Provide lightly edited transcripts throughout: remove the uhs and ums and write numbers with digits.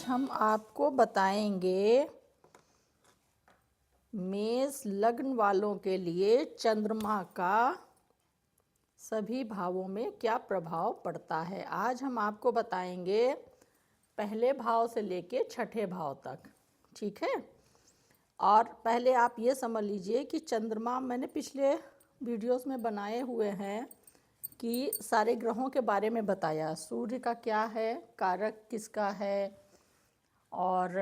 हम आपको बताएंगे मेष लग्न वालों के लिए चंद्रमा का सभी भावों में क्या प्रभाव पड़ता है। आज हम आपको बताएंगे पहले भाव से लेके छठे भाव तक, ठीक है। और पहले आप ये समझ लीजिए कि चंद्रमा मैंने पिछले वीडियोस में बनाए हुए हैं कि सारे ग्रहों के बारे में बताया, सूर्य का क्या है, कारक किसका है और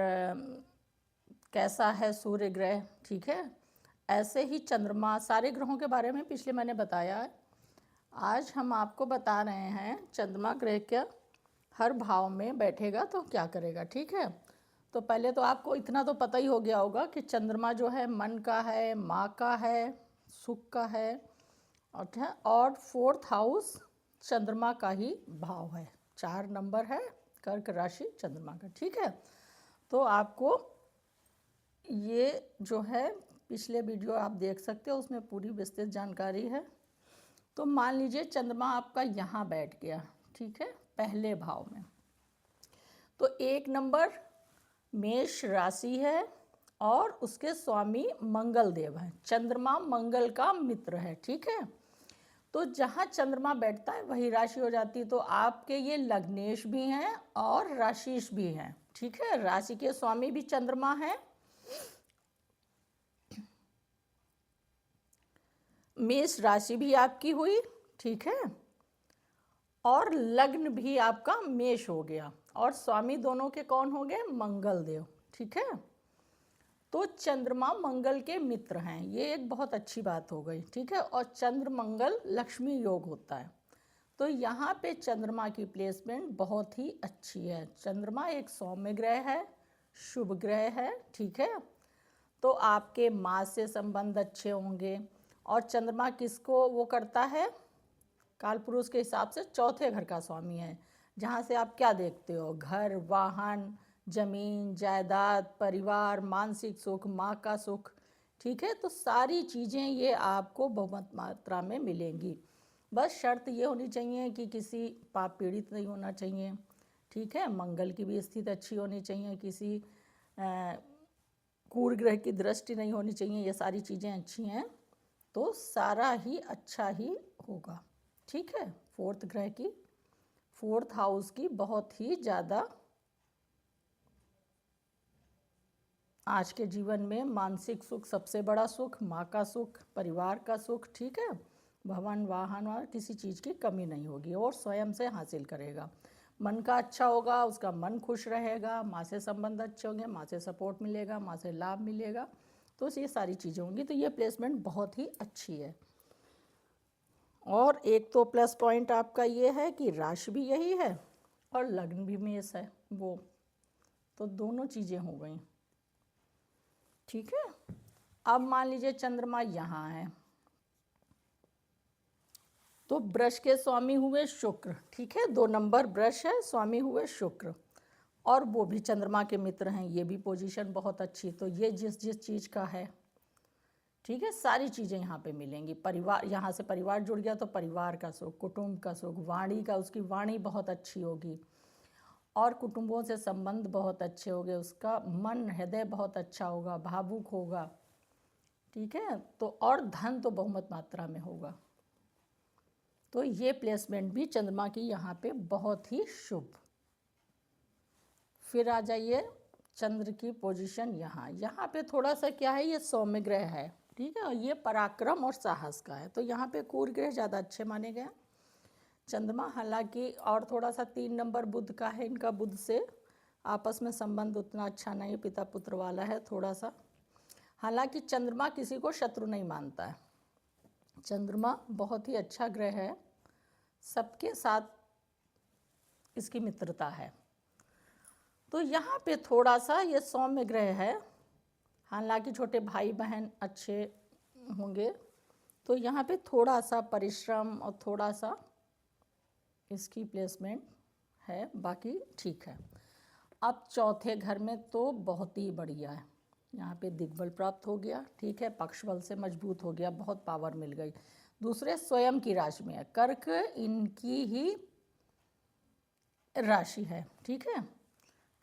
कैसा है सूर्य ग्रह, ठीक है। ऐसे ही चंद्रमा, सारे ग्रहों के बारे में पिछले मैंने बताया है। आज हम आपको बता रहे हैं चंद्रमा ग्रह क्या हर भाव में बैठेगा तो क्या करेगा, ठीक है। तो पहले तो आपको इतना तो पता ही हो गया होगा कि चंद्रमा जो है मन का है, माँ का है, सुख का है, और फोर्थ हाउस चंद्रमा का ही भाव है। 4 नंबर है कर्क राशि चंद्रमा का, ठीक है। तो आपको ये जो है पिछले वीडियो आप देख सकते हो, उसमें पूरी विस्तृत जानकारी है। तो मान लीजिए चंद्रमा आपका यहाँ बैठ गया, ठीक है, पहले भाव में। तो 1 नंबर मेष राशि है और उसके स्वामी मंगल देव हैं। चंद्रमा मंगल का मित्र है, ठीक है। तो जहाँ चंद्रमा बैठता है वही राशि हो जाती है। तो आपके ये लग्नेश भी हैं और राशिश भी हैं, ठीक है। राशि के स्वामी भी चंद्रमा है। मेष राशि भी आपकी हुई, ठीक है, और लग्न भी आपका मेष हो गया और स्वामी दोनों के कौन हो गए, मंगल देव, ठीक है। तो चंद्रमा मंगल के मित्र हैं, ये एक बहुत अच्छी बात हो गई, ठीक है। और चंद्र मंगल लक्ष्मी योग होता है। तो यहाँ पे चंद्रमा की प्लेसमेंट बहुत ही अच्छी है। चंद्रमा एक सौम्य ग्रह है, शुभ ग्रह है, ठीक है। तो आपके माँ से संबंध अच्छे होंगे। और चंद्रमा किसको वो करता है, काल पुरुष के हिसाब से चौथे घर का स्वामी है, जहाँ से आप क्या देखते हो, घर, वाहन, जमीन जायदाद, परिवार, मानसिक सुख, माँ का सुख, ठीक है। तो सारी चीज़ें ये आपको बहुत मात्रा में मिलेंगी। बस शर्त ये होनी चाहिए कि किसी पाप पीड़ित नहीं होना चाहिए, ठीक है। मंगल की भी स्थिति अच्छी होनी चाहिए, किसी क्रूर ग्रह की दृष्टि नहीं होनी चाहिए। ये सारी चीज़ें अच्छी हैं तो सारा ही अच्छा ही होगा, ठीक है। फोर्थ ग्रह की, फोर्थ हाउस की बहुत ही ज़्यादा आज के जीवन में मानसिक सुख सबसे बड़ा सुख, माँ का सुख, परिवार का सुख, ठीक है। भवन, वाहन और किसी चीज़ की कमी नहीं होगी और स्वयं से हासिल करेगा। मन का अच्छा होगा, उसका मन खुश रहेगा, माँ से संबंध अच्छे होंगे, माँ से सपोर्ट मिलेगा, माँ से लाभ मिलेगा। तो ये सारी चीज़ें होंगी। तो ये प्लेसमेंट बहुत ही अच्छी है। और एक तो प्लस पॉइंट आपका ये है कि राशि भी यही है और लग्न भी मेष है, वो तो दोनों चीज़ें हो गई, ठीक है। अब मान लीजिए चंद्रमा यहाँ है तो वृष के स्वामी हुए शुक्र, ठीक है। 2 नंबर वृष है, स्वामी हुए शुक्र और वो भी चंद्रमा के मित्र हैं। ये भी पोजीशन बहुत अच्छी। तो ये जिस जिस चीज़ का है, ठीक है, सारी चीज़ें यहाँ पे मिलेंगी। परिवार, यहाँ से परिवार जुड़ गया तो परिवार का सुख, कुटुंब का सुख, वाणी का, उसकी वाणी बहुत अच्छी होगी और कुटुंबों से संबंध बहुत अच्छे होंगे, उसका मन हृदय बहुत अच्छा होगा, भावुक होगा, ठीक है। तो और धन तो बहुमत मात्रा में होगा। तो ये प्लेसमेंट भी चंद्रमा की यहाँ पे बहुत ही शुभ। फिर आ जाइए चंद्र की पोजीशन यहाँ, यहाँ पे थोड़ा सा क्या है, ये सौम्य ग्रह है, ठीक है, और ये पराक्रम और साहस का है। तो यहाँ पे क्रूर ग्रह ज़्यादा अच्छे माने गए चंद्रमा। हालांकि और थोड़ा सा 3 नंबर बुध का है, इनका बुध से आपस में संबंध उतना अच्छा नहीं, पिता पुत्र वाला है थोड़ा सा। हालांकि चंद्रमा किसी को शत्रु नहीं मानता है, चंद्रमा बहुत ही अच्छा ग्रह है, सबके साथ इसकी मित्रता है। तो यहाँ पे थोड़ा सा ये सौम्य ग्रह है, हालांकि छोटे भाई बहन अच्छे होंगे। तो यहाँ पे थोड़ा सा परिश्रम और थोड़ा सा इसकी प्लेसमेंट है, बाकी ठीक है। अब चौथे घर में तो बहुत ही बढ़िया है, यहाँ पे दिग्बल प्राप्त हो गया, ठीक है, पक्ष बल से मजबूत हो गया, बहुत पावर मिल गई। दूसरे स्वयं की राशि में है, कर्क इनकी ही राशि है, ठीक है।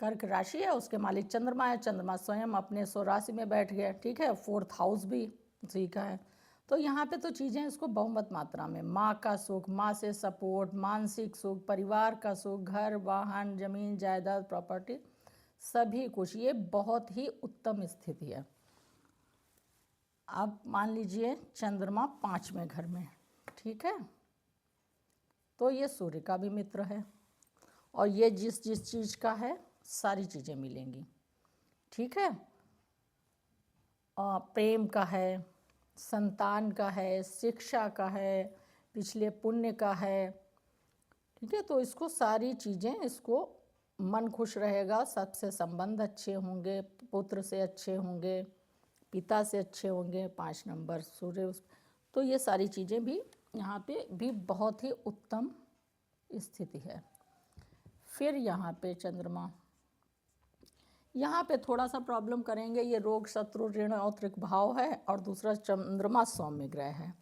कर्क राशि है, उसके मालिक चंद्रमा है, चंद्रमा स्वयं अपने स्वराशि में बैठ गया, ठीक है, 4th हाउस भी उसी का है। तो यहाँ पे तो चीज़ें इसको बहुमत मात्रा में, माँ का सुख, माँ से सपोर्ट, मानसिक सुख, परिवार का सुख, घर, वाहन, जमीन, जायदाद, प्रॉपर्टी, सभी कुछ, ये बहुत ही उत्तम स्थिति है। अब मान लीजिए चंद्रमा 5वें घर में, ठीक है, तो ये सूर्य का भी मित्र है और ये जिस जिस चीज़ का है सारी चीज़ें मिलेंगी, ठीक है। प्रेम का है, संतान का है, शिक्षा का है, पिछले पुण्य का है, ठीक है। तो इसको सारी चीज़ें, इसको मन खुश रहेगा, सबसे संबंध अच्छे होंगे, पुत्र से अच्छे होंगे, पिता से अच्छे होंगे, 5 नंबर सूर्य, तो ये सारी चीज़ें भी यहाँ पे भी बहुत ही उत्तम स्थिति है। फिर यहाँ पे चंद्रमा, यहाँ पे थोड़ा सा प्रॉब्लम करेंगे, ये रोग, शत्रु, ऋण और त्रिकभाव है और दूसरा चंद्रमा सौम्य ग्रह है,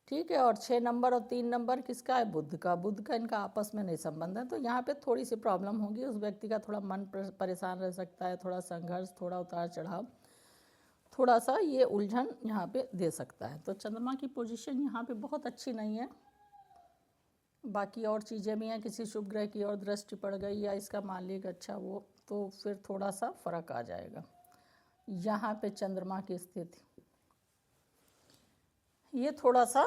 ठीक है। और 6 नंबर और 3 नंबर किसका है? बुध का। बुध का इनका आपस में नहीं संबंध है, तो यहाँ पे थोड़ी सी प्रॉब्लम होगी, उस व्यक्ति का थोड़ा मन परेशान रह सकता है, थोड़ा संघर्ष, थोड़ा उतार चढ़ाव, थोड़ा सा ये उलझन यहाँ पे दे सकता है। तो चंद्रमा की पोजीशन यहाँ पे बहुत अच्छी नहीं है। बाकी और चीज़ें भी हैं, किसी शुभ ग्रह की और दृष्टि पड़ गई या इसका मालिक अच्छा, वो तो फिर थोड़ा सा फर्क आ जाएगा। यहाँ पे चंद्रमा की स्थिति, ये थोड़ा सा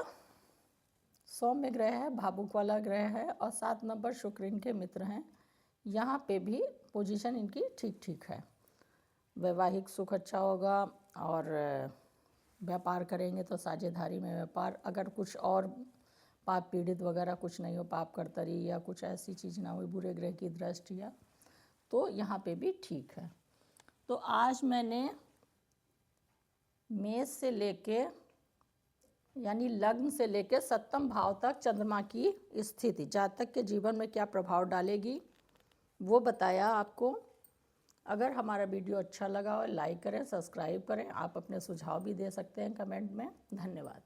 सौम्य ग्रह है, भावुक वाला ग्रह है और 7 नंबर शुक्र इनके मित्र हैं। यहाँ पे भी पोजीशन इनकी ठीक ठीक है, वैवाहिक सुख अच्छा होगा और व्यापार करेंगे तो साझेदारी में व्यापार, अगर कुछ और पाप पीड़ित वगैरह कुछ नहीं हो, पाप करतरी या कुछ ऐसी चीज़ ना हो, बुरे ग्रह की दृष्टि या, तो यहाँ पे भी ठीक है। तो आज मैंने मेष से लेके यानी लग्न से लेके 7वें भाव तक चंद्रमा की स्थिति जातक के जीवन में क्या प्रभाव डालेगी वो बताया आपको। अगर हमारा वीडियो अच्छा लगा हो लाइक करें, सब्सक्राइब करें, आप अपने सुझाव भी दे सकते हैं कमेंट में। धन्यवाद।